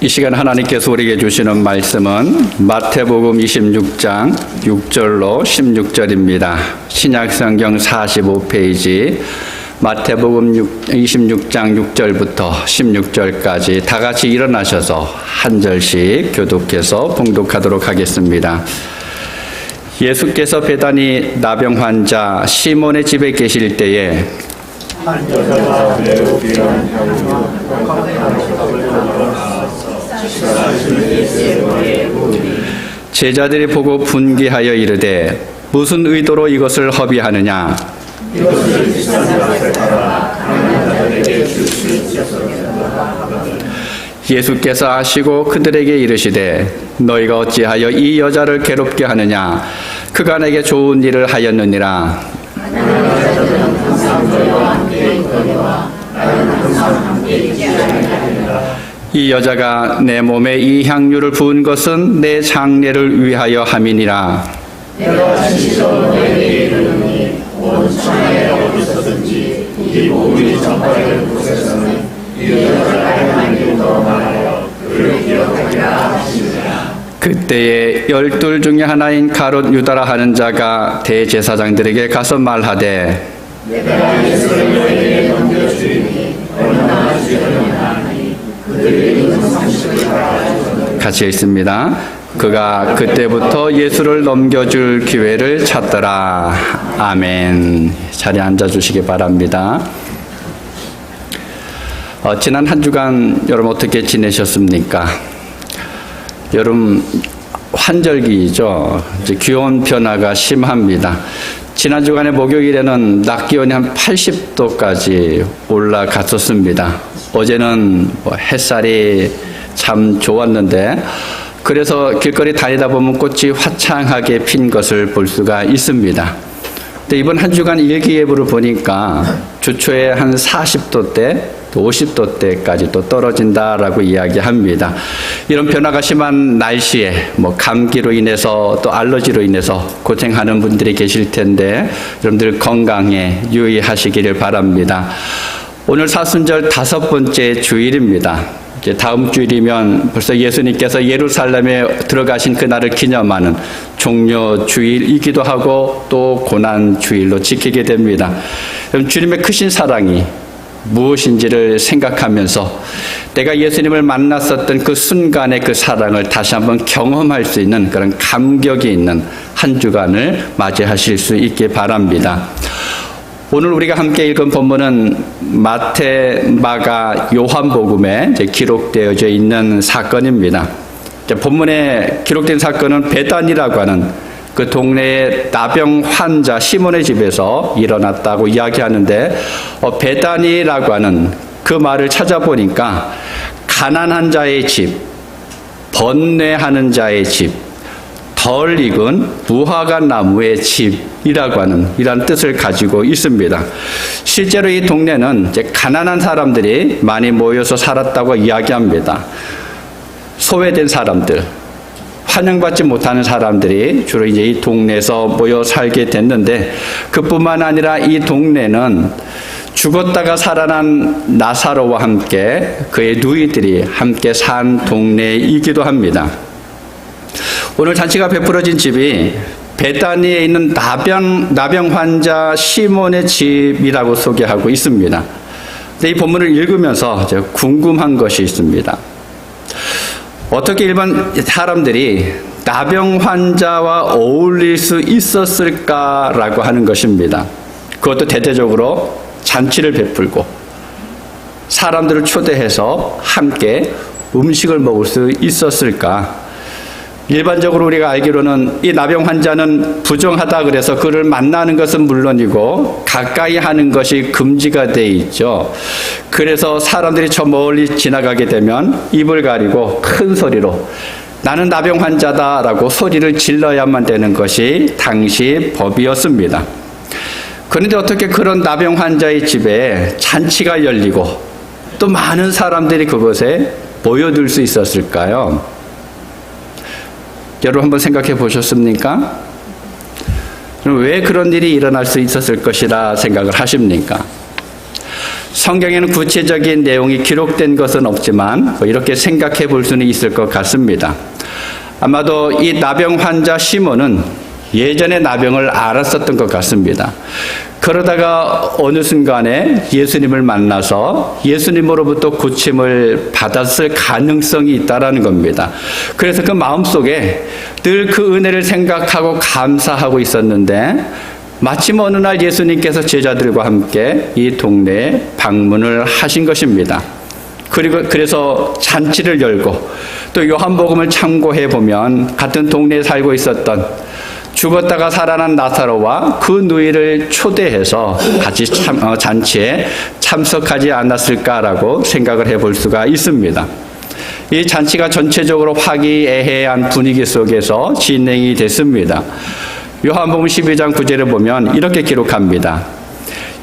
이 시간 하나님께서 우리에게 주시는 말씀은 마태복음 26장 6절로 16절입니다. 신약성경 45페이지 마태복음 26장 6절부터 16절까지 다 같이 일어나셔서 한 절씩 교독해서 봉독하도록 하겠습니다. 예수께서 베다니 나병 환자 시몬의 집에 계실 때에 한 여자가 매우 귀한 향유 제자들이 보고 분개하여 이르되 무슨 의도로 이것을 허비하느냐. 이것을 비싼 값에 팔아 가난한 자들에게 줄 수 있었습니다. 예수께서 아시고 그들에게 이르시되 너희가 어찌하여 이 여자를 괴롭게 하느냐. 그가 내게 좋은 일을 하였느니라. 이 여자가 내 몸에 이 향유를 부은 것은 내 장례를 위하여 함이니라. 내가 진실로 너희에게 이르노니 온 천하에 어디서든지 이 복음이 전파될 곳에서는 이 여자가 하나님을 더 말하여 그를 기억하리라 하시니라. 그때에 12 중에 하나인 가롯 유다라 하는 자가 대제사장들에게 가서 말하되 내가 예수를 너희에게 넘겨주리니 얼마나 주였느냐 하니 그들이 그 상식을 알아주었느니라. 같이 읽습니다. 그가 그때부터 예수를 넘겨줄 기회를 찾더라. 아멘. 자리에 앉아주시기 바랍니다. 지난 한 주간 여러분 어떻게 지내셨습니까? 여름 환절기죠. 이제 기온 변화가 심합니다. 지난 주간에 목요일에는 낮 기온이 한 80도까지 올라갔었습니다. 어제는 햇살이 참 좋았는데 그래서 길거리 다니다 보면 꽃이 화창하게 핀 것을 볼 수가 있습니다. 근데 이번 한 주간 일기예보를 보니까 주초에 한 40도대, 또 50도대까지 또 떨어진다라고 이야기합니다. 이런 변화가 심한 날씨에 감기로 인해서 또 알러지로 인해서 고생하는 분들이 계실 텐데 여러분들 건강에 유의하시기를 바랍니다. 오늘 사순절 5번째 주일입니다. 이제 다음 주일이면 벌써 예수님께서 예루살렘에 들어가신 그날을 기념하는 종려 주일이기도 하고 또 고난 주일로 지키게 됩니다. 주님의 크신 사랑이 무엇인지를 생각하면서 내가 예수님을 만났었던 그 순간의 그 사랑을 다시 한번 경험할 수 있는 그런 감격이 있는 한 주간을 맞이하실 수 있게 바랍니다. 오늘 우리가 함께 읽은 본문은 마태, 마가, 요한복음에 기록되어져 있는 사건입니다. 본문에 기록된 사건은 베단이라고 하는 그 동네의 나병 환자 시몬의 집에서 일어났다고 이야기하는데 베단이라고 하는 그 말을 찾아보니까 가난한 자의 집, 번뇌하는 자의 집, 덜 익은 무화과 나무의 집이라고 하는 이런 뜻을 가지고 있습니다. 실제로 이 동네는 이제 가난한 사람들이 많이 모여서 살았다고 이야기합니다. 소외된 사람들, 환영받지 못하는 사람들이 주로 이제 이 동네에서 모여 살게 됐는데 그뿐만 아니라 이 동네는 죽었다가 살아난 나사로와 함께 그의 누이들이 함께 산 동네이기도 합니다. 오늘 잔치가 베풀어진 집이 베다니에 있는 나병 환자 시몬의 집이라고 소개하고 있습니다. 근데 이 본문을 읽으면서 궁금한 것이 있습니다. 어떻게 일반 사람들이 나병 환자와 어울릴 수 있었을까라고 하는 것입니다. 그것도 대대적으로 잔치를 베풀고 사람들을 초대해서 함께 음식을 먹을 수 있었을까? 일반적으로 우리가 알기로는 이 나병 환자는 부정하다 그래서 그를 만나는 것은 물론이고 가까이 하는 것이 금지가 돼 있죠. 그래서 사람들이 저 멀리 지나가게 되면 입을 가리고 큰 소리로 나는 나병 환자다라고 소리를 질러야만 되는 것이 당시 법이었습니다. 그런데 어떻게 그런 나병 환자의 집에 잔치가 열리고 또 많은 사람들이 그곳에 모여들 수 있었을까요? 여러분 한번 생각해 보셨습니까? 왜 그런 일이 일어날 수 있었을 것이라 생각을 하십니까? 성경에는 구체적인 내용이 기록된 것은 없지만 이렇게 생각해 볼 수는 있을 것 같습니다. 아마도 이 나병 환자 시몬은 예전에 나병을 알았었던 것 같습니다. 그러다가 어느 순간에 예수님을 만나서 예수님으로부터 고침을 받았을 가능성이 있다라는 겁니다. 그래서 그 마음속에 늘 그 은혜를 생각하고 감사하고 있었는데 마침 어느 날 예수님께서 제자들과 함께 이 동네에 방문을 하신 것입니다. 그래서 잔치를 열고 또 요한복음을 참고해 보면 같은 동네에 살고 있었던 죽었다가 살아난 나사로와 그 누이를 초대해서 같이 잔치에 참석하지 않았을까라고 생각을 해볼 수가 있습니다. 이 잔치가 전체적으로 화기애애한 분위기 속에서 진행이 됐습니다. 요한복음 12장 9절을 보면 이렇게 기록합니다.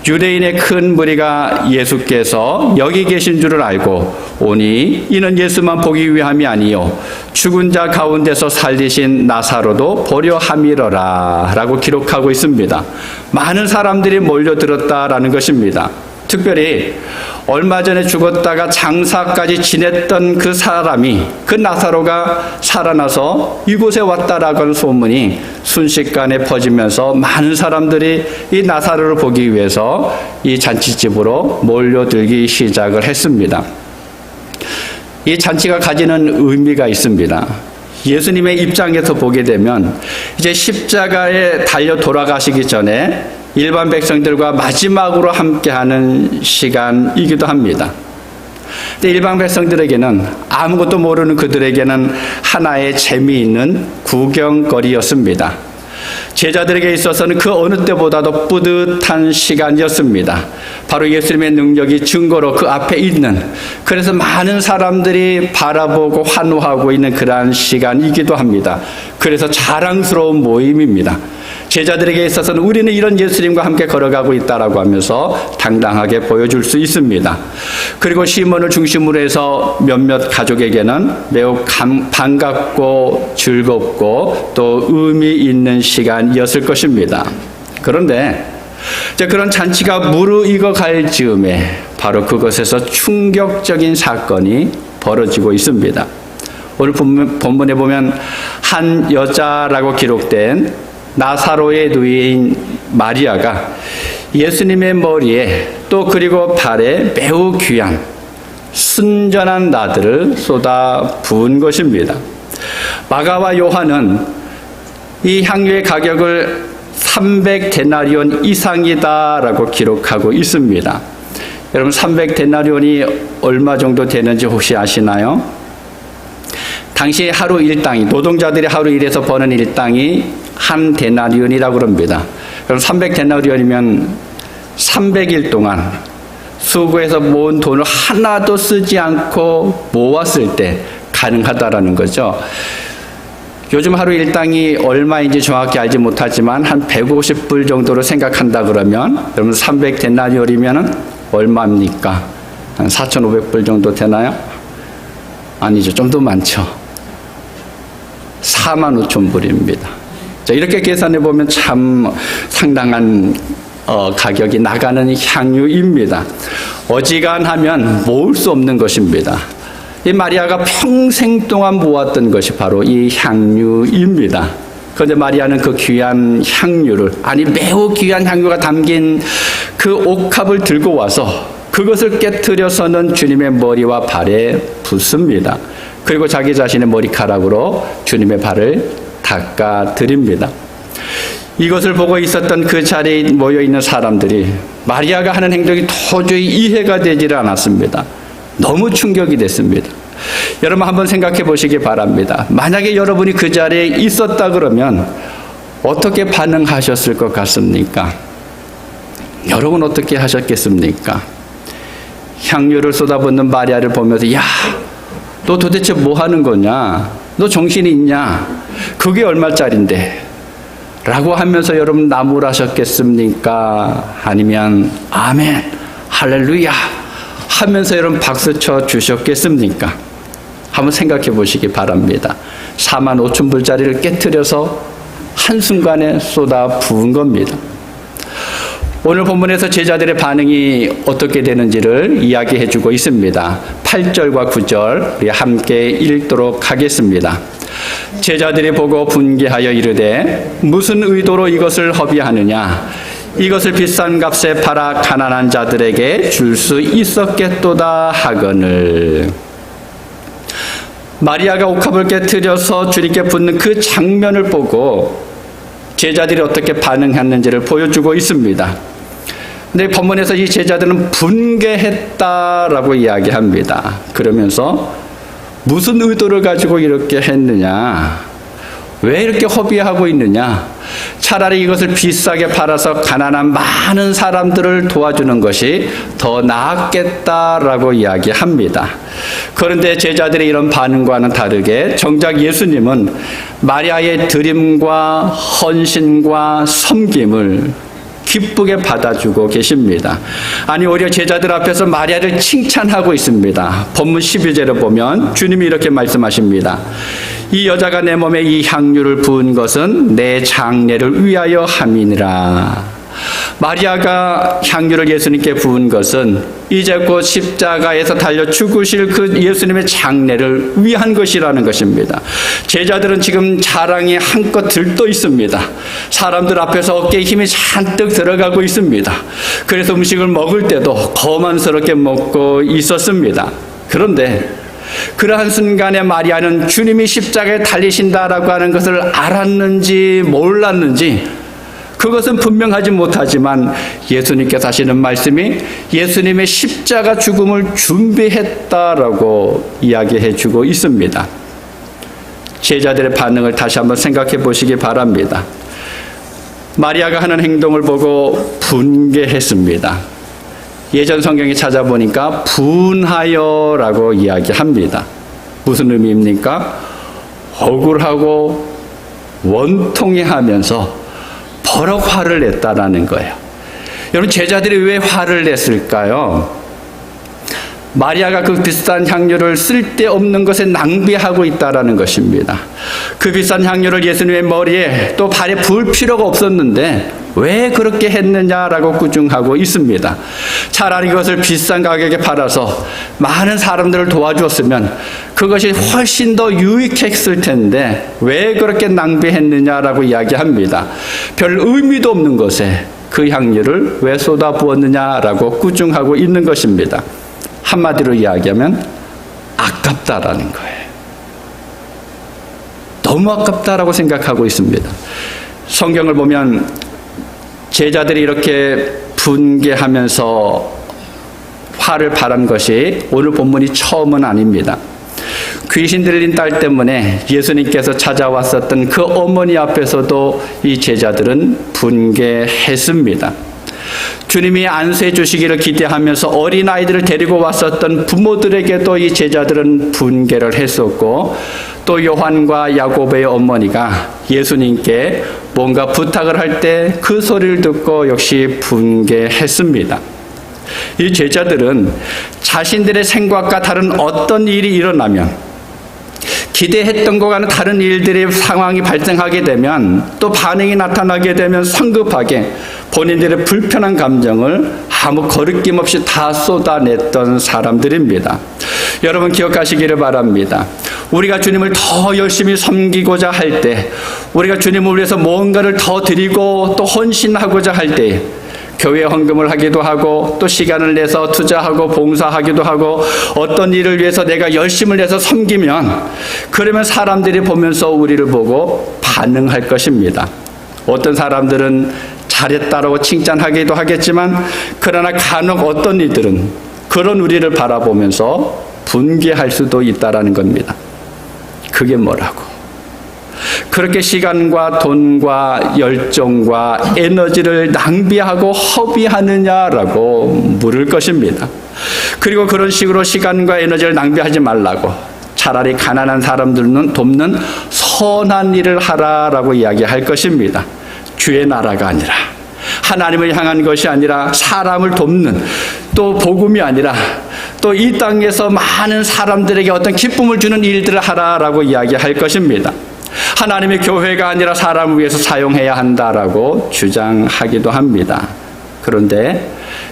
유대인의 큰 무리가 예수께서 여기 계신 줄을 알고 오니 이는 예수만 보기 위함이 아니요 죽은 자 가운데서 살리신 나사로도 보려 함이러라 라고 기록하고 있습니다. 많은 사람들이 몰려들었다라는 것입니다. 특별히 얼마 전에 죽었다가 장사까지 지냈던 그 사람이, 그 나사로가 살아나서 이곳에 왔다라고 하는 소문이 순식간에 퍼지면서 많은 사람들이 이 나사로를 보기 위해서 이 잔치집으로 몰려들기 시작을 했습니다. 이 잔치가 가지는 의미가 있습니다. 예수님의 입장에서 보게 되면 이제 십자가에 달려 돌아가시기 전에 일반 백성들과 마지막으로 함께하는 시간이기도 합니다. 근데 일반 백성들에게는 아무것도 모르는 그들에게는 하나의 재미있는 구경거리였습니다. 제자들에게 있어서는 그 어느 때보다도 뿌듯한 시간이었습니다. 바로 예수님의 능력이 증거로 그 앞에 있는, 그래서 많은 사람들이 바라보고 환호하고 있는 그러한 시간이기도 합니다. 그래서 자랑스러운 모임입니다. 제자들에게 있어서는 우리는 이런 예수님과 함께 걸어가고 있다라고 하면서 당당하게 보여줄 수 있습니다. 그리고 시몬을 중심으로 해서 몇몇 가족에게는 매우 반갑고 즐겁고 또 의미 있는 시간이었을 것입니다. 그런데 이제 그런 잔치가 무르익어갈 즈음에 바로 그것에서 충격적인 사건이 벌어지고 있습니다. 오늘 본문에 보면 한 여자라고 기록된 나사로의 누이인 마리아가 예수님의 머리에 또 그리고 발에 매우 귀한 순전한 나들을 쏟아 부은 것입니다. 마가와 요한은 이 향유의 가격을 300데나리온 이상이다라고 기록하고 있습니다. 여러분 300데나리온이 얼마 정도 되는지 혹시 아시나요? 당시 하루 일당이, 노동자들이 하루 일해서 버는 일당이 한 데나리온이라고 합니다. 그럼 300데나리온이면 300일 동안 수고해서 모은 돈을 하나도 쓰지 않고 모았을 때 가능하다라는 거죠. 요즘 하루 일당이 얼마인지 정확히 알지 못하지만 한 150불 정도로 생각한다 그러면 여러분 300데나리온이면 얼마입니까? 한 4,500불 정도 되나요? 아니죠. 좀 더 많죠. 45,000불입니다. 자, 이렇게 계산해 보면 참 상당한 가격이 나가는 향유입니다. 어지간하면 모을 수 없는 것입니다. 이 마리아가 평생 동안 모았던 것이 바로 이 향유입니다. 그런데 마리아는 그 귀한 향유를, 아니 매우 귀한 향유가 담긴 그 옥합을 들고 와서 그것을 깨트려서는 주님의 머리와 발에 붓습니다. 그리고 자기 자신의 머리카락으로 주님의 발을 닦아드립니다. 이것을 보고 있었던 그 자리에 모여있는 사람들이 마리아가 하는 행동이 도저히 이해가 되지를 않았습니다. 너무 충격이 됐습니다. 여러분 한번 생각해 보시기 바랍니다. 만약에 여러분이 그 자리에 있었다 그러면 어떻게 반응하셨을 것 같습니까? 여러분 어떻게 하셨겠습니까? 향유를 쏟아붓는 마리아를 보면서 야, 너 도대체 뭐 하는 거냐? 너 정신이 있냐? 그게 얼마짜린데? 라고 하면서 여러분 나무라셨겠습니까? 아니면 아멘, 할렐루야 하면서 여러분 박수 쳐 주셨겠습니까? 한번 생각해 보시기 바랍니다. 45,000불짜리를 깨트려서 한순간에 쏟아 부은 겁니다. 오늘 본문에서 제자들의 반응이 어떻게 되는지를 이야기해 주고 있습니다. 8절과 9절 우리 함께 읽도록 하겠습니다. 제자들이 보고 분개하여 이르되 무슨 의도로 이것을 허비하느냐? 이것을 비싼 값에 팔아 가난한 자들에게 줄 수 있었겠도다 하거늘. 마리아가 옥합을 깨트려서 주님께 붓는 그 장면을 보고 제자들이 어떻게 반응했는지를 보여주고 있습니다. 근데 본문에서 이 제자들은 분개했다라고 이야기합니다. 그러면서 무슨 의도를 가지고 이렇게 했느냐? 왜 이렇게 허비하고 있느냐? 차라리 이것을 비싸게 팔아서 가난한 많은 사람들을 도와주는 것이 더 나았겠다라고 이야기합니다. 그런데 제자들의 이런 반응과는 다르게 정작 예수님은 마리아의 드림과 헌신과 섬김을 기쁘게 받아주고 계십니다. 아니 오히려 제자들 앞에서 마리아를 칭찬하고 있습니다. 본문 12절을 보면 주님이 이렇게 말씀하십니다. 이 여자가 내 몸에 이 향유를 부은 것은 내 장례를 위하여 함이니라. 마리아가 향유를 예수님께 부은 것은 이제 곧 십자가에서 달려 죽으실 그 예수님의 장례를 위한 것이라는 것입니다. 제자들은 지금 자랑이 한껏 들떠 있습니다. 사람들 앞에서 어깨에 힘이 잔뜩 들어가고 있습니다. 그래서 음식을 먹을 때도 거만스럽게 먹고 있었습니다. 그런데 그러한 순간에 마리아는 주님이 십자가에 달리신다라고 하는 것을 알았는지 몰랐는지 그것은 분명하지 못하지만 예수님께서 하시는 말씀이 예수님의 십자가 죽음을 준비했다라고 이야기해 주고 있습니다. 제자들의 반응을 다시 한번 생각해 보시기 바랍니다. 마리아가 하는 행동을 보고 분개했습니다. 예전 성경에 찾아보니까 분하여라고 이야기합니다. 무슨 의미입니까? 억울하고 원통해하면서 버럭 화를 냈다라는 거예요. 여러분 제자들이 왜 화를 냈을까요? 마리아가 그 비싼 향유를 쓸데없는 것에 낭비하고 있다라는 것입니다. 그 비싼 향유를 예수님의 머리에 또 발에 부을 필요가 없었는데 왜 그렇게 했느냐라고 꾸중하고 있습니다. 차라리 그것을 비싼 가격에 팔아서 많은 사람들을 도와주었으면 그것이 훨씬 더 유익했을 텐데 왜 그렇게 낭비했느냐라고 이야기합니다. 별 의미도 없는 것에 그 향유를 왜 쏟아부었느냐라고 꾸중하고 있는 것입니다. 한마디로 이야기하면 아깝다라는 거예요. 너무 아깝다라고 생각하고 있습니다. 성경을 보면 제자들이 이렇게 분개하면서 화를 발한 것이 오늘 본문이 처음은 아닙니다. 귀신 들린 딸 때문에 예수님께서 찾아왔었던 그 어머니 앞에서도 이 제자들은 분개했습니다. 주님이 안수해 주시기를 기대하면서 어린아이들을 데리고 왔었던 부모들에게도 이 제자들은 분개를 했었고 또 요한과 야고보의 어머니가 예수님께 뭔가 부탁을 할 때 그 소리를 듣고 역시 분개했습니다. 이 제자들은 자신들의 생각과 다른 어떤 일이 일어나면 기대했던 것과는 다른 일들의 상황이 발생하게 되면 또 반응이 나타나게 되면 성급하게 본인들의 불편한 감정을 아무 거리낌 없이 다 쏟아냈던 사람들입니다. 여러분 기억하시기를 바랍니다. 우리가 주님을 더 열심히 섬기고자 할 때, 우리가 주님을 위해서 뭔가를 더 드리고 또 헌신하고자 할 때 교회 헌금을 하기도 하고 또 시간을 내서 투자하고 봉사하기도 하고 어떤 일을 위해서 내가 열심을 내서 섬기면 그러면 사람들이 보면서 우리를 보고 반응할 것입니다. 어떤 사람들은 잘했다라고 칭찬하기도 하겠지만 그러나 간혹 어떤 이들은 그런 우리를 바라보면서 분개할 수도 있다라는 겁니다. 그게 뭐라고? 그렇게 시간과 돈과 열정과 에너지를 낭비하고 허비하느냐라고 물을 것입니다. 그리고 그런 식으로 시간과 에너지를 낭비하지 말라고 차라리 가난한 사람들은 돕는 선한 일을 하라라고 이야기할 것입니다. 주의 나라가 아니라 하나님을 향한 것이 아니라 사람을 돕는 또 복음이 아니라 또 이 땅에서 많은 사람들에게 어떤 기쁨을 주는 일들을 하라라고 이야기할 것입니다. 하나님의 교회가 아니라 사람을 위해서 사용해야 한다라고 주장하기도 합니다. 그런데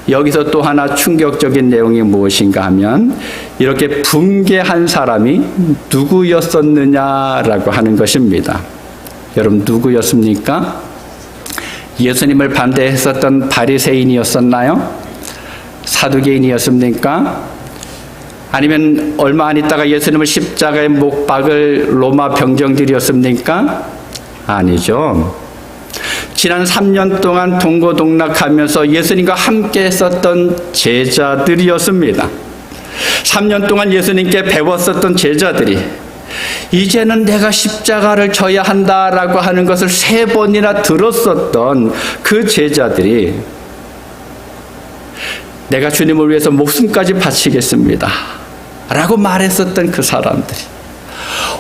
여기서 또 하나 충격적인 내용이 무엇인가 하면 이렇게 붕괴한 사람이 누구였었느냐라고 하는 것입니다. 여러분, 누구였습니까? 예수님을 반대했었던 바리새인이었었나요? 사두개인이었습니까? 아니면 얼마 안 있다가 예수님을 십자가에 못 박을 로마 병정들이었습니까? 아니죠. 지난 3년 동안 동고동락하면서 예수님과 함께 했었던 제자들이었습니다. 3년 동안 예수님께 배웠었던 제자들이 이제는 내가 십자가를 져야 한다라고 하는 것을 3번이나 들었었던 그 제자들이 내가 주님을 위해서 목숨까지 바치겠습니다 라고 말했었던 그 사람들이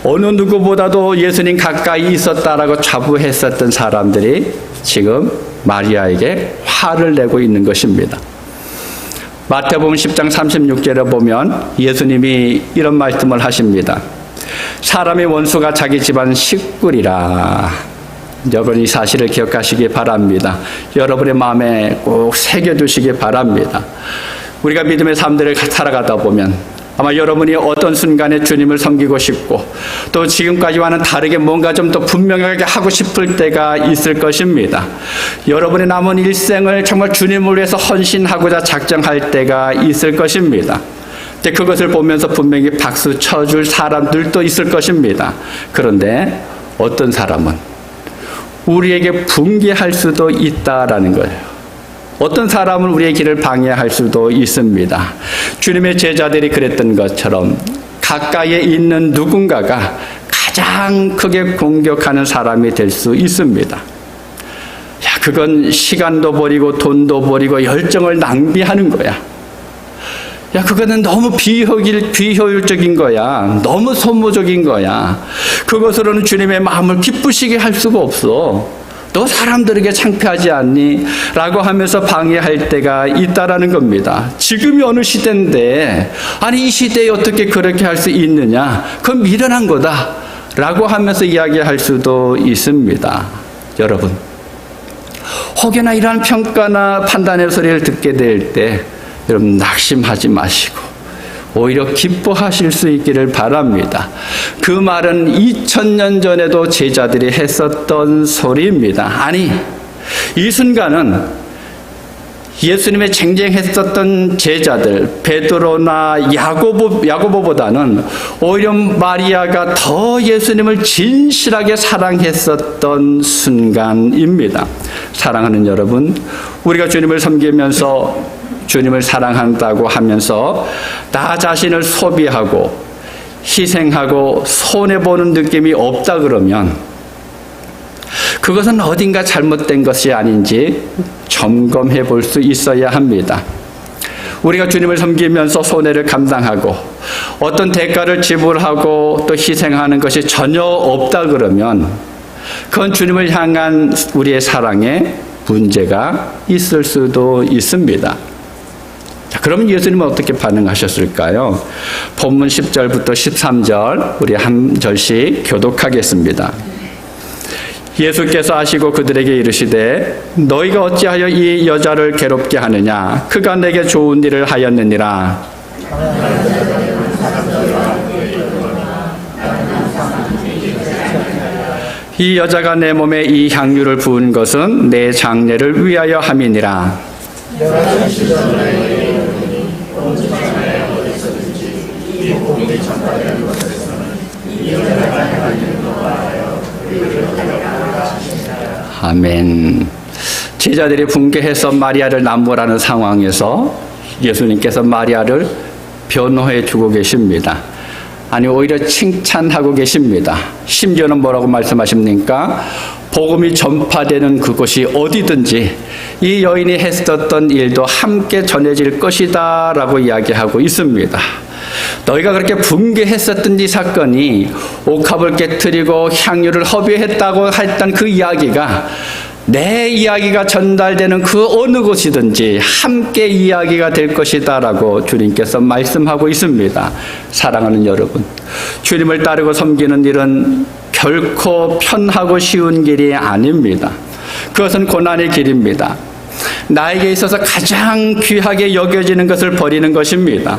어느 누구보다도 예수님 가까이 있었다라고 자부했었던 사람들이 지금 마리아에게 화를 내고 있는 것입니다. 마태복음 10장 36절에 보면 예수님이 이런 말씀을 하십니다. 사람의 원수가 자기 집안 식구리라. 여러분 이 사실을 기억하시기 바랍니다. 여러분의 마음에 꼭 새겨두시기 바랍니다. 우리가 믿음의 삶들을 살아가다 보면 아마 여러분이 어떤 순간에 주님을 섬기고 싶고 또 지금까지와는 다르게 뭔가 좀 더 분명하게 하고 싶을 때가 있을 것입니다. 여러분의 남은 일생을 정말 주님을 위해서 헌신하고자 작정할 때가 있을 것입니다. 근데 그것을 보면서 분명히 박수 쳐줄 사람들도 있을 것입니다. 그런데 어떤 사람은 우리에게 붕괴할 수도 있다라는 거예요. 어떤 사람은 우리의 길을 방해할 수도 있습니다. 주님의 제자들이 그랬던 것처럼 가까이에 있는 누군가가 가장 크게 공격하는 사람이 될 수 있습니다. 그건 시간도 버리고 돈도 버리고 열정을 낭비하는 거야. 그거는 너무 비효율적인 거야. 너무 소모적인 거야. 그것으로는 주님의 마음을 기쁘시게 할 수가 없어. 너 사람들에게 창피하지 않니? 라고 하면서 방해할 때가 있다라는 겁니다. 지금이 어느 시대인데 아니 이 시대에 어떻게 그렇게 할 수 있느냐? 그건 미련한 거다 라고 하면서 이야기할 수도 있습니다. 여러분, 혹여나 이러한 평가나 판단의 소리를 듣게 될 때 여러분 낙심하지 마시고 오히려 기뻐하실 수 있기를 바랍니다. 그 말은 2000년 전에도 제자들이 했었던 소리입니다. 아니, 이 순간은 예수님의 쟁쟁했었던 제자들 베드로나 야고보보다는 오히려 마리아가 더 예수님을 진실하게 사랑했었던 순간입니다. 사랑하는 여러분, 우리가 주님을 섬기면서 주님을 사랑한다고 하면서 나 자신을 소비하고 희생하고 손해보는 느낌이 없다 그러면 그것은 어딘가 잘못된 것이 아닌지 점검해 볼 수 있어야 합니다. 우리가 주님을 섬기면서 손해를 감당하고 어떤 대가를 지불하고 또 희생하는 것이 전혀 없다 그러면 그건 주님을 향한 우리의 사랑에 문제가 있을 수도 있습니다. 그러면 예수님은 어떻게 반응하셨을까요? 본문 10절부터 13절 우리 한 절씩 교독하겠습니다. 예수께서 하시고 그들에게 이르시되 너희가 어찌하여 이 여자를 괴롭게 하느냐? 그가 내게 좋은 일을 하였느니라. 이 여자가 내 몸에 이 향유를 부은 것은 내 장례를 위하여 함이니라. 아멘. 제자들이 붕괴해서 마리아를 남몰하는 상황에서 예수님께서 마리아를 변호해 주고 계십니다. 아니 오히려 칭찬하고 계십니다. 심지어는 뭐라고 말씀하십니까? 복음이 전파되는 그곳이 어디든지 이 여인이 했었던 일도 함께 전해질 것이다 라고 이야기하고 있습니다. 너희가 그렇게 붕괴했었던 이 사건이 옥합을 깨트리고 향유를 허비했다고 했던 그 이야기가 내 이야기가 전달되는 그 어느 곳이든지 함께 이야기가 될 것이다 라고 주님께서 말씀하고 있습니다. 사랑하는 여러분, 주님을 따르고 섬기는 일은 결코 편하고 쉬운 길이 아닙니다. 그것은 고난의 길입니다. 나에게 있어서 가장 귀하게 여겨지는 것을 버리는 것입니다.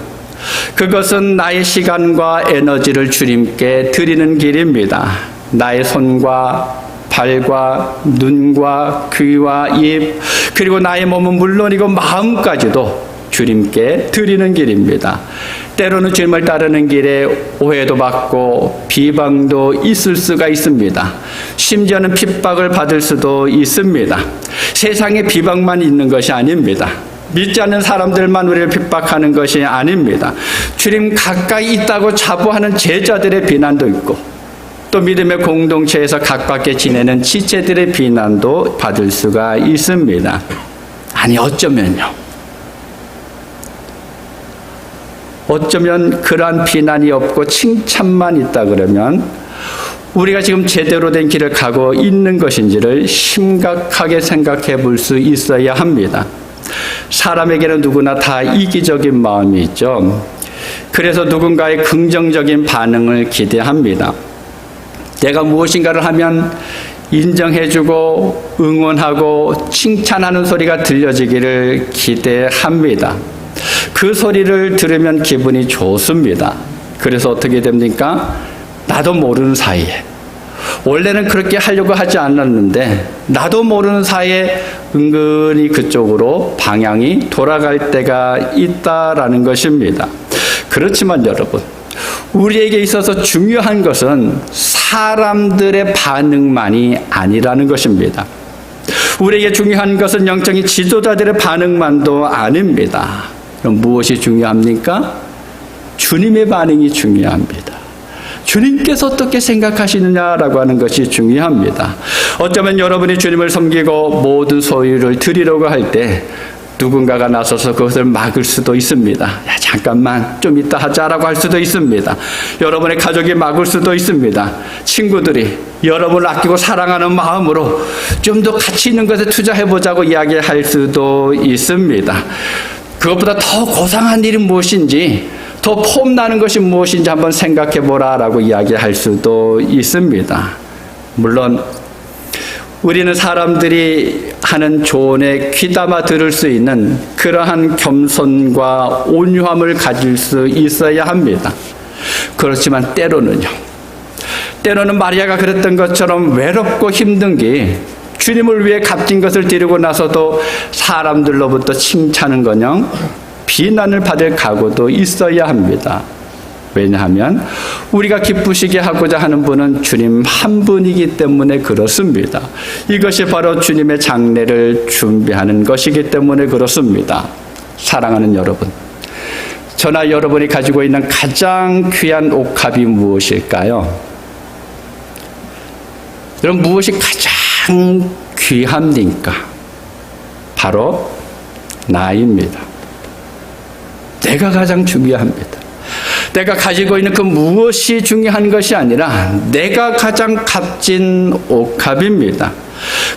그것은 나의 시간과 에너지를 주님께 드리는 길입니다. 나의 손과 발과 눈과 귀와 입, 그리고 나의 몸은 물론이고 마음까지도 주님께 드리는 길입니다. 때로는 주님을 따르는 길에 오해도 받고 비방도 있을 수가 있습니다. 심지어는 핍박을 받을 수도 있습니다. 세상에 비방만 있는 것이 아닙니다. 믿지 않는 사람들만 우리를 핍박하는 것이 아닙니다. 주님 가까이 있다고 자부하는 제자들의 비난도 있고, 또 믿음의 공동체에서 가깝게 지내는 지체들의 비난도 받을 수가 있습니다. 아니, 어쩌면 그러한 비난이 없고 칭찬만 있다 그러면 우리가 지금 제대로 된 길을 가고 있는 것인지를 심각하게 생각해 볼 수 있어야 합니다. 사람에게는 누구나 다 이기적인 마음이 있죠. 그래서 누군가의 긍정적인 반응을 기대합니다. 내가 무엇인가를 하면 인정해주고 응원하고 칭찬하는 소리가 들려지기를 기대합니다. 그 소리를 들으면 기분이 좋습니다. 그래서 어떻게 됩니까? 나도 모르는 사이에, 원래는 그렇게 하려고 하지 않았는데 나도 모르는 사이에 은근히 그쪽으로 방향이 돌아갈 때가 있다라는 것입니다. 그렇지만 여러분, 우리에게 있어서 중요한 것은 사람들의 반응만이 아니라는 것입니다. 우리에게 중요한 것은 영적인 지도자들의 반응만도 아닙니다. 그럼 무엇이 중요합니까? 주님의 반응이 중요합니다. 주님께서 어떻게 생각하시느냐라고 하는 것이 중요합니다. 어쩌면 여러분이 주님을 섬기고 모든 소유를 드리려고 할 때 누군가가 나서서 그것을 막을 수도 있습니다. 야, 잠깐만 좀 이따 하자라고 할 수도 있습니다. 여러분의 가족이 막을 수도 있습니다. 친구들이 여러분을 아끼고 사랑하는 마음으로 좀 더 가치 있는 것에 투자해보자고 이야기할 수도 있습니다. 그것보다 더 고상한 일이 무엇인지, 더 폼나는 것이 무엇인지 한번 생각해보라라고 이야기할 수도 있습니다. 물론 우리는 사람들이 하는 조언에 귀담아 들을 수 있는 그러한 겸손과 온유함을 가질 수 있어야 합니다. 그렇지만 때로는 마리아가 그랬던 것처럼 외롭고 힘든 게 주님을 위해 값진 것을 드리고 나서도 사람들로부터 칭찬은커녕 비난을 받을 각오도 있어야 합니다. 왜냐하면 우리가 기쁘시게 하고자 하는 분은 주님 한 분이기 때문에 그렇습니다. 이것이 바로 주님의 장례를 준비하는 것이기 때문에 그렇습니다. 사랑하는 여러분, 저나 여러분이 가지고 있는 가장 귀한 옥합이 무엇일까요? 여러분, 무엇이 가장 귀합니까? 바로 나입니다. 내가 가장 중요합니다. 내가 가지고 있는 그 무엇이 중요한 것이 아니라 내가 가장 값진 옥합입니다.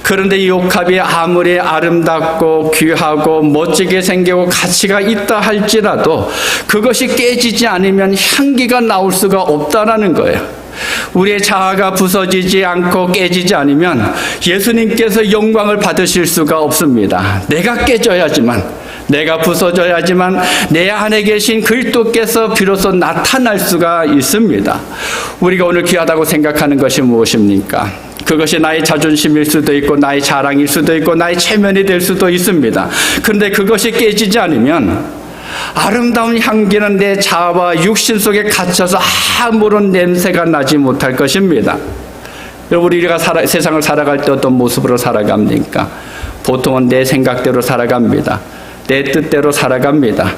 그런데 이 옥합이 아무리 아름답고 귀하고 멋지게 생기고 가치가 있다 할지라도 그것이 깨지지 않으면 향기가 나올 수가 없다라는 거예요. 우리의 자아가 부서지지 않고 깨지지 않으면 예수님께서 영광을 받으실 수가 없습니다. 내가 깨져야지만, 내가 부서져야지만 내 안에 계신 그리스도께서 비로소 나타날 수가 있습니다. 우리가 오늘 귀하다고 생각하는 것이 무엇입니까? 그것이 나의 자존심일 수도 있고 나의 자랑일 수도 있고 나의 체면이 될 수도 있습니다. 그런데 그것이 깨지지 않으면 아름다운 향기는 내 자아와 육신 속에 갇혀서 아무런 냄새가 나지 못할 것입니다. 여러분, 우리가 세상을 살아갈 때 어떤 모습으로 살아갑니까? 보통은 내 생각대로 살아갑니다. 내 뜻대로 살아갑니다.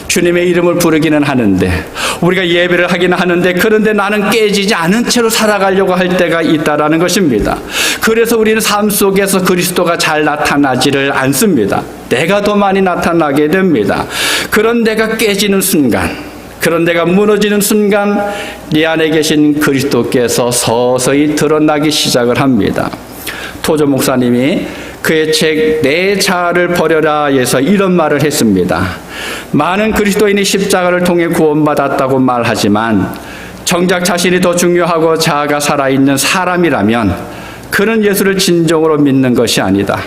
주님의 이름을 부르기는 하는데, 우리가 예배를 하기는 하는데, 그런데 나는 깨지지 않은 채로 살아가려고 할 때가 있다라는 것입니다. 그래서 우리는 삶 속에서 그리스도가 잘 나타나지를 않습니다. 내가 더 많이 나타나게 됩니다. 그런 데가 깨지는 순간, 그런 데가 무너지는 순간 네 안에 계신 그리스도께서 서서히 드러나기 시작을 합니다. 토조 목사님이 그의 책 내 자아를 버려라에서 이런 말을 했습니다. 많은 그리스도인이 십자가를 통해 구원받았다고 말하지만 정작 자신이 더 중요하고 자아가 살아있는 사람이라면 그는 예수를 진정으로 믿는 것이 아니다.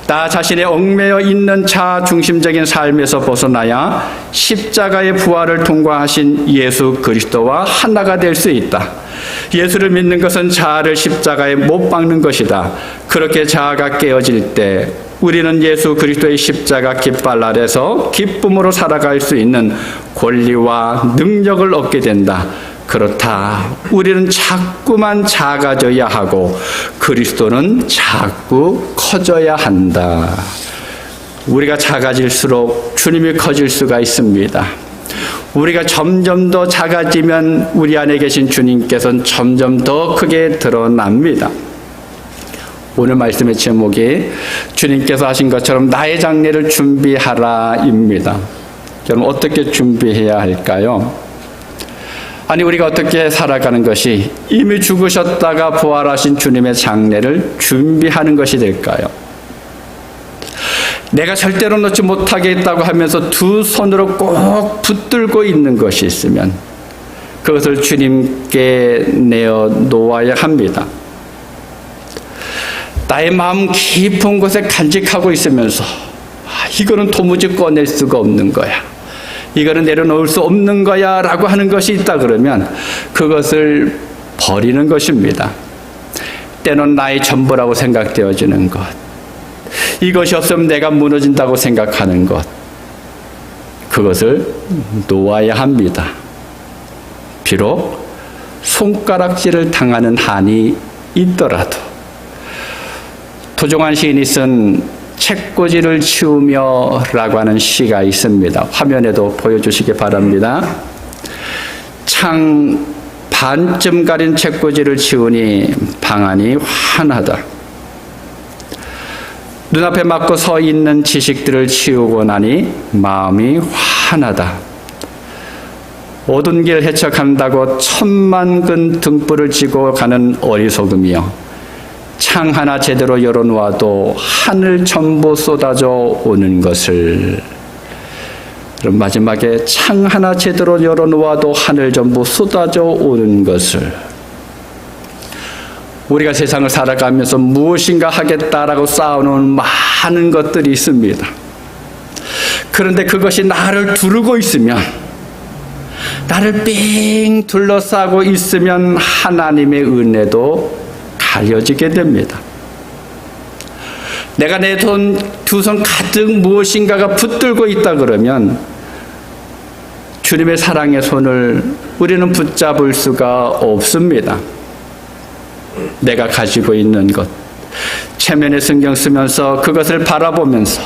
나 자신의 얽매여 있는 자아 중심적인 삶에서 벗어나야 십자가의 부활을 통과하신 예수 그리스도와 하나가 될 수 있다. 예수를 믿는 것은 자아를 십자가에 못 박는 것이다. 그렇게 자아가 깨어질 때 우리는 예수 그리스도의 십자가 깃발 아래서 기쁨으로 살아갈 수 있는 권리와 능력을 얻게 된다. 그렇다. 우리는 자꾸만 작아져야 하고 그리스도는 자꾸 커져야 한다. 우리가 작아질수록 주님이 커질 수가 있습니다. 우리가 점점 더 작아지면 우리 안에 계신 주님께서는 점점 더 크게 드러납니다. 오늘 말씀의 제목이 주님께서 하신 것처럼 나의 장례를 준비하라입니다. 여러분 어떻게 준비해야 할까요? 아니 우리가 어떻게 살아가는 것이 이미 죽으셨다가 부활하신 주님의 장례를 준비하는 것이 될까요? 내가 절대로 놓지 못하겠다고 하면서 두 손으로 꼭 붙들고 있는 것이 있으면 그것을 주님께 내어놓아야 합니다. 나의 마음 깊은 곳에 간직하고 있으면서 이거는 도무지 꺼낼 수가 없는 거야. 이거는 내려놓을 수 없는 거야 라고 하는 것이 있다 그러면 그것을 버리는 것입니다. 때론 나의 전부라고 생각되어지는 것, 이것이 없으면 내가 무너진다고 생각하는 것, 그것을 놓아야 합니다. 비록 손가락질을 당하는 한이 있더라도. 도종환 시인이 쓴 책꽂이를 치우며 라고 하는 시가 있습니다. 화면에도 보여주시기 바랍니다. 창 반쯤 가린 책꽂이를 치우니 방안이 환하다. 눈앞에 막고 서 있는 지식들을 치우고 나니 마음이 환하다. 오둔길 헤쳐간다고 천만근 등불을 지고 가는 어리석음이여. 창 하나 제대로 열어놓아도 하늘 전부 쏟아져 오는 것을. 그럼 마지막에 창 하나 제대로 열어놓아도 하늘 전부 쏟아져 오는 것을. 우리가 세상을 살아가면서 무엇인가 하겠다라고 쌓아놓은 많은 것들이 있습니다. 그런데 그것이 나를 두르고 있으면, 나를 삥 둘러싸고 있으면 하나님의 은혜도 가려지게 됩니다. 내가 내 두 손 가득 무엇인가가 붙들고 있다 그러면 주님의 사랑의 손을 우리는 붙잡을 수가 없습니다. 내가 가지고 있는 것, 체면에 신경 쓰면서 그것을 바라보면서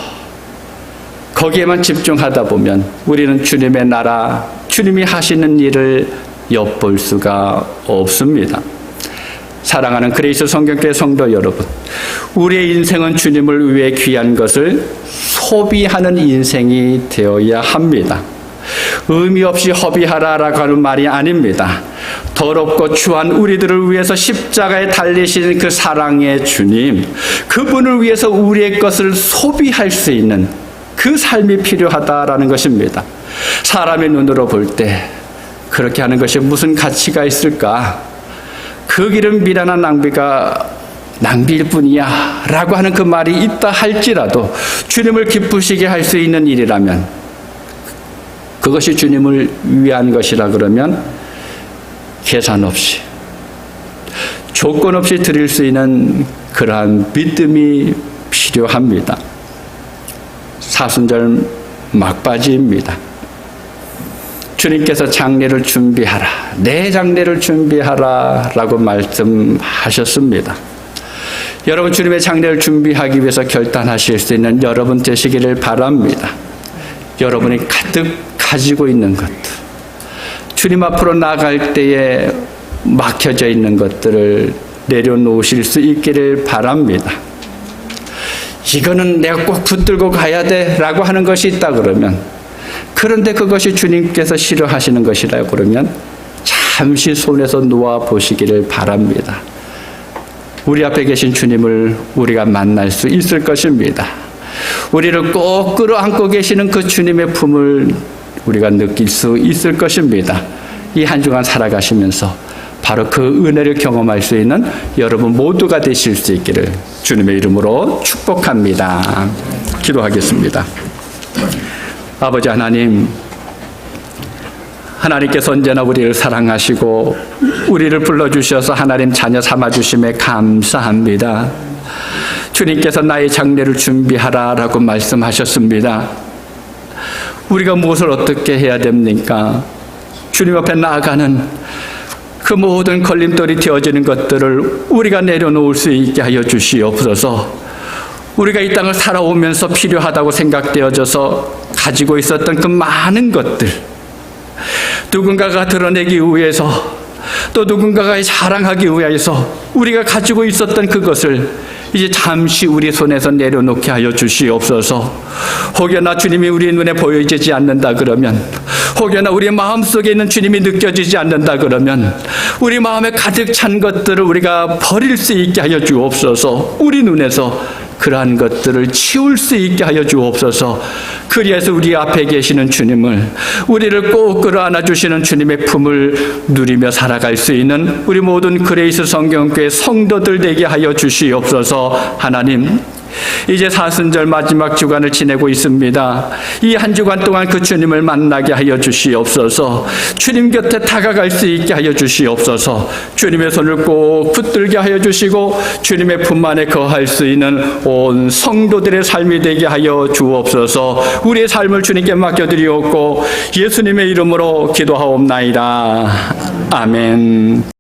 거기에만 집중하다 보면 우리는 주님의 나라, 주님이 하시는 일을 엿볼 수가 없습니다. 사랑하는 그리스도 성경교회 성도 여러분, 우리의 인생은 주님을 위해 귀한 것을 소비하는 인생이 되어야 합니다. 의미 없이 허비하라라고 하는 말이 아닙니다. 더럽고 추한 우리들을 위해서 십자가에 달리신 그 사랑의 주님, 그분을 위해서 우리의 것을 소비할 수 있는 그 삶이 필요하다라는 것입니다. 사람의 눈으로 볼 때 그렇게 하는 것이 무슨 가치가 있을까? 그 길은 미련한 낭비일 뿐이야 라고 하는 그 말이 있다 할지라도 주님을 기쁘시게 할 수 있는 일이라면, 그것이 주님을 위한 것이라 그러면 계산 없이, 조건 없이 드릴 수 있는 그러한 믿음이 필요합니다. 사순절 막바지입니다. 주님께서 장례를 준비하라, 내 장례를 준비하라 라고 말씀하셨습니다. 여러분, 주님의 장례를 준비하기 위해서 결단하실 수 있는 여러분 되시기를 바랍니다. 여러분이 가득 가지고 있는 것들, 주님 앞으로 나아갈 때에 막혀져 있는 것들을 내려놓으실 수 있기를 바랍니다. 이거는 내가 꼭 붙들고 가야 돼 라고 하는 것이 있다 그러면, 그런데 그것이 주님께서 싫어하시는 것이라고 그러면 잠시 손에서 놓아 보시기를 바랍니다. 우리 앞에 계신 주님을 우리가 만날 수 있을 것입니다. 우리를 꼭 끌어안고 계시는 그 주님의 품을 우리가 느낄 수 있을 것입니다. 이 한 주간 살아가시면서 바로 그 은혜를 경험할 수 있는 여러분 모두가 되실 수 있기를 주님의 이름으로 축복합니다. 기도하겠습니다. 아버지 하나님, 하나님께서 언제나 우리를 사랑하시고 우리를 불러주셔서 하나님 자녀 삼아주심에 감사합니다. 주님께서 나의 장례를 준비하라라고 말씀하셨습니다. 우리가 무엇을 어떻게 해야 됩니까? 주님 앞에 나아가는 그 모든 걸림돌이 되어지는 것들을 우리가 내려놓을 수 있게 하여 주시옵소서. 우리가 이 땅을 살아오면서 필요하다고 생각되어져서 가지고 있었던 그 많은 것들, 누군가가 드러내기 위해서 또 누군가가 자랑하기 위해서 우리가 가지고 있었던 그것을 이제 잠시 우리 손에서 내려놓게 하여 주시옵소서. 혹여나 주님이 우리 눈에 보여지지 않는다 그러면, 혹여나 우리 마음속에 있는 주님이 느껴지지 않는다 그러면 우리 마음에 가득 찬 것들을 우리가 버릴 수 있게 하여 주옵소서. 우리 눈에서 그러한 것들을 치울 수 있게 하여 주옵소서. 그리해서 우리 앞에 계시는 주님을, 우리를 꼭 끌어안아 주시는 주님의 품을 누리며 살아갈 수 있는 우리 모든 그레이스 성경교회 성도들 되게 하여 주시옵소서. 하나님, 이제 사순절 마지막 주간을 지내고 있습니다. 이 한 주간 동안 그 주님을 만나게 하여 주시옵소서. 주님 곁에 다가갈 수 있게 하여 주시옵소서. 주님의 손을 꼭 붙들게 하여 주시고 주님의 품 안에 거할 수 있는 온 성도들의 삶이 되게 하여 주옵소서. 우리의 삶을 주님께 맡겨드리옵고 예수님의 이름으로 기도하옵나이다. 아멘.